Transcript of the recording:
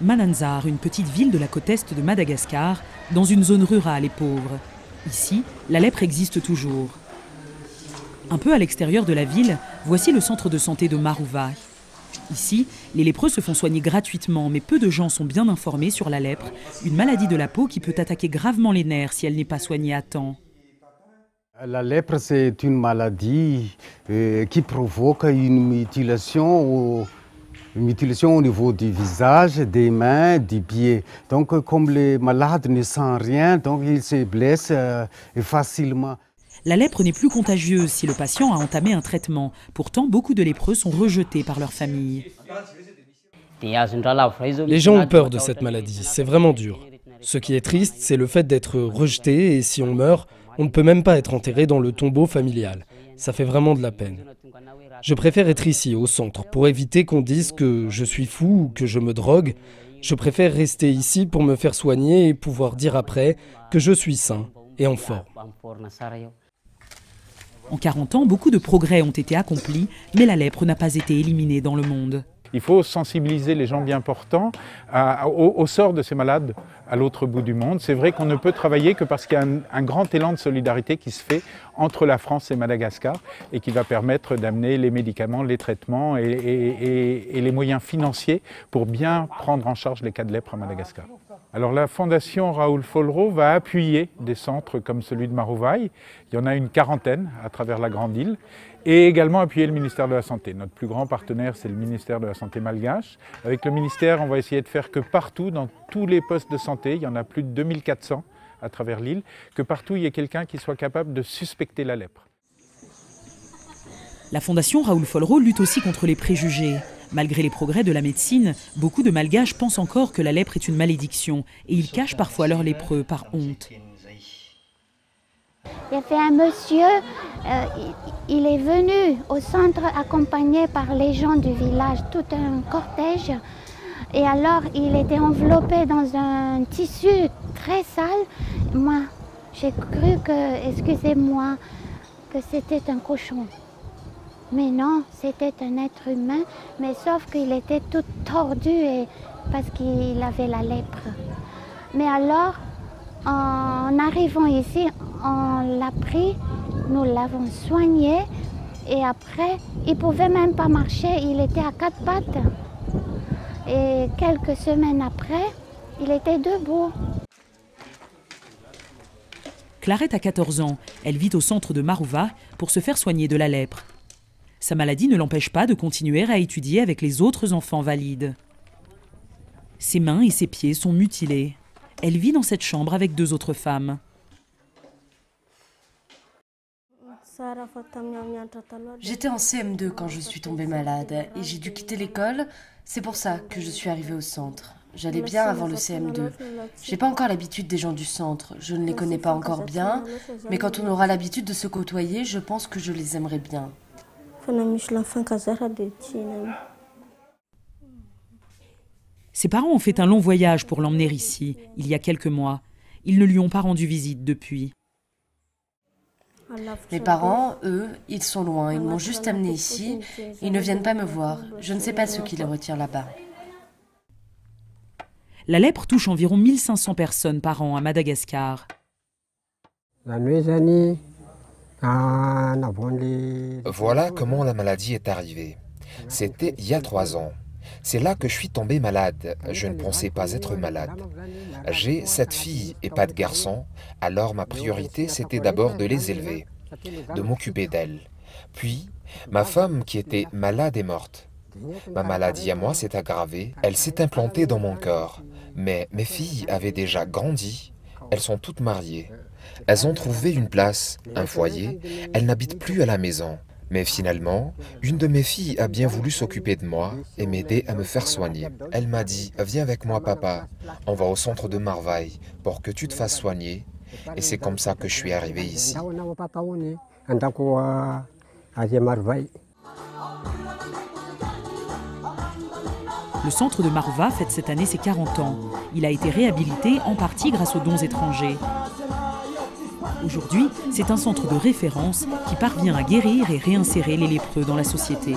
Mananzar, une petite ville de la côte est de Madagascar, dans une zone rurale et pauvre. Ici, la lèpre existe toujours. Un peu à l'extérieur de la ville, voici le centre de santé de Marouva. Ici, les lépreux se font soigner gratuitement, mais peu de gens sont bien informés sur la lèpre, une maladie de la peau qui peut attaquer gravement les nerfs si elle n'est pas soignée à temps. La lèpre, c'est une maladie qui provoque une mutilation au niveau du visage, des mains, des pieds. Donc, comme les malades ne sentent rien, donc ils se blessent facilement. La lèpre n'est plus contagieuse si le patient a entamé un traitement. Pourtant, beaucoup de lépreux sont rejetés par leur famille. Les gens ont peur de cette maladie, c'est vraiment dur. Ce qui est triste, c'est le fait d'être rejeté et si on meurt, on ne peut même pas être enterré dans le tombeau familial. Ça fait vraiment de la peine. Je préfère être ici, au centre, pour éviter qu'on dise que je suis fou ou que je me drogue. Je préfère rester ici pour me faire soigner et pouvoir dire après que je suis sain et en forme. En 40 ans, beaucoup de progrès ont été accomplis, mais la lèpre n'a pas été éliminée dans le monde. Il faut sensibiliser les gens bien portants au sort de ces malades à l'autre bout du monde. C'est vrai qu'on ne peut travailler que parce qu'il y a un grand élan de solidarité qui se fait entre la France et Madagascar et qui va permettre d'amener les médicaments, les traitements et les moyens financiers pour bien prendre en charge les cas de lèpre à Madagascar. Alors la Fondation Raoul Follereau va appuyer des centres comme celui de Marouvaï. Il y en a une quarantaine à travers la grande île. Et également appuyer le ministère de la Santé. Notre plus grand partenaire, c'est le ministère de la Santé malgache. Avec le ministère, on va essayer de faire que partout, dans tous les postes de santé, il y en a plus de 2400 à travers l'île, que partout il y ait quelqu'un qui soit capable de suspecter la lèpre. La Fondation Raoul Follereau lutte aussi contre les préjugés. Malgré les progrès de la médecine, beaucoup de Malgaches pensent encore que la lèpre est une malédiction et ils cachent parfois leur lépreux par honte. Il y avait un monsieur, il est venu au centre accompagné par les gens du village, tout un cortège. Et alors, il était enveloppé dans un tissu très sale. Moi, j'ai cru que, excusez-moi, que c'était un cochon. Mais non, c'était un être humain, mais sauf qu'il était tout tordu parce qu'il avait la lèpre. Mais alors, en arrivant ici, on l'a pris, nous l'avons soigné et après, il ne pouvait même pas marcher, il était à 4 pattes. Et quelques semaines après, il était debout. Clarette a 14 ans, elle vit au centre de Marouva pour se faire soigner de la lèpre. Sa maladie ne l'empêche pas de continuer à étudier avec les autres enfants valides. Ses mains et ses pieds sont mutilés. Elle vit dans cette chambre avec 2 autres femmes. J'étais en CM2 quand je suis tombée malade et j'ai dû quitter l'école. C'est pour ça que je suis arrivée au centre. J'allais bien avant le CM2. J'ai pas encore l'habitude des gens du centre. Je ne les connais pas encore bien, mais quand on aura l'habitude de se côtoyer, je pense que je les aimerai bien. Ses parents ont fait un long voyage pour l'emmener ici, il y a quelques mois. Ils ne lui ont pas rendu visite depuis. Mes parents, eux, ils sont loin. Ils m'ont juste amené ici. Ils ne viennent pas me voir. Je ne sais pas ce qui les retire là-bas. La lèpre touche environ 1500 personnes par an à Madagascar. Voilà comment la maladie est arrivée. C'était il y a 3 ans. C'est là que je suis tombé malade. Je ne pensais pas être malade. J'ai 7 filles et pas de garçons, alors ma priorité c'était d'abord de les élever, de m'occuper d'elles. Puis, ma femme qui était malade est morte. Ma maladie à moi s'est aggravée, elle s'est implantée dans mon corps. Mais mes filles avaient déjà grandi, elles sont toutes mariées. Elles ont trouvé une place, un foyer, elles n'habitent plus à la maison. Mais finalement, une de mes filles a bien voulu s'occuper de moi et m'aider à me faire soigner. Elle m'a dit « Viens avec moi papa, on va au centre de Marouvaï pour que tu te fasses soigner. » Et c'est comme ça que je suis arrivé ici. Le centre de Marouva fête cette année ses 40 ans. Il a été réhabilité en partie grâce aux dons étrangers. Aujourd'hui, c'est un centre de référence qui parvient à guérir et réinsérer les lépreux dans la société.